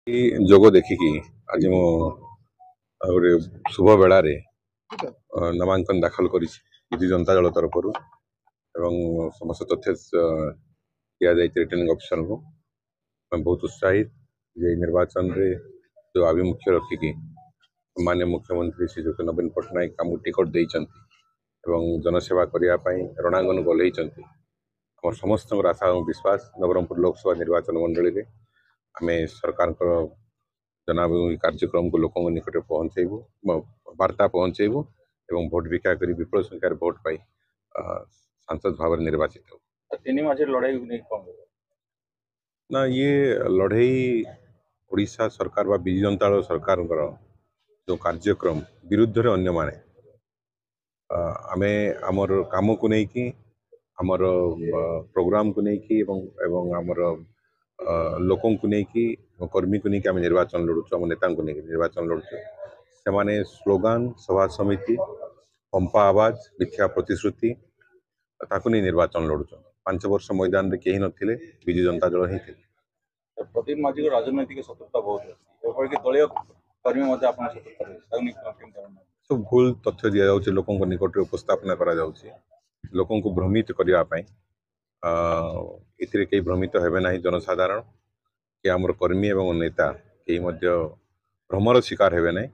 ଯୋଗ ଦେଖିକି ଆଜି ମୁଁ ଗୋଟେ ଶୁଭ ବେଳାରେ ନାମାଙ୍କନ ଦାଖଲ କରିଛି ବିଜୁ ଜନତା ଦଳ ତରଫରୁ ଏବଂ ସମସ୍ତ ତଥ୍ୟ ଦିଆଯାଇଛି ରିଟର୍ଣ୍ଣିଂ ଅଫିସରଙ୍କୁ। ଆମେ ବହୁତ ଉତ୍ସାହିତ ଯେ ନିର୍ବାଚନ ରେ जो आभिमुख्य रखिकी माननीय मुख्यमंत्री श्रीजुक्त नवीन पट्टनायक आमको टिकट देइचंती एवं जनसेवा करने रणांगन गलैचंती। आम समस्त आशा और विश्वास नवरंगपुर लोकसभा निर्वाचन मंडली में आम सरकार जनाभिमुखी कार्यक्रम को लोकों निकट पहुँचेबू वार्ता पहुँचेबू एवं भोट भिक्षा कर विपुल संख्यार भोट पाई सांसद भाव निर्वाचित हो। लड़ाई ना ये लड़ाई ओडिशा सरकार बा बिजु जनता दल सरकार जो कार्यक्रम विरुद्ध रे अन्य माने आमे आमर काम को नहीं कि आमर प्रोग्राम को नहीं कि एवं आमर लोकों को नहीं कि कर्मी को नहीं कि आम निर्वाचन लड़ुचु आम नेता को नहीं निर्वाचन लड़ुचु से माने स्लोगान सभा समिति पंपा आवाज मिथ्या प्रतिश्रुति ताकू नहीं निर्वाचन लड़ुचु 5 वर्ष मैदान रे केही नथिले बिजु जनता दल ही थे। प्रदीप माझी को राजनैतिक सतर्कता बहुत अच्छी दलीय कर्मी सब भूल तथ्य दि जाउछि लोकों निकट उपस्थापना करा जाउछि लोकों को भ्रमित करने कई भ्रमित हेबे नहीं जनसाधारण कि आमर कर्मी एवं नेता कई भ्रमर शिकार हेबे नहीं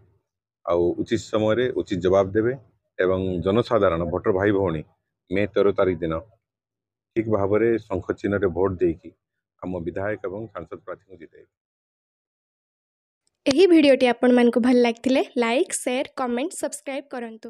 आउ उचित समय उचित जवाब देवे एवं जनसाधारण भोटर भाई भौणी मे 13 तारीख दिन ठीक भाव में शंख चिन्ह भोट देकी आम विधायक एवं सांसद प्रार्थी को जिते। एही भिडियोटी आपण मानकु भल लागथिले लाइक शेयर कमेंट सब्सक्राइब करंतु।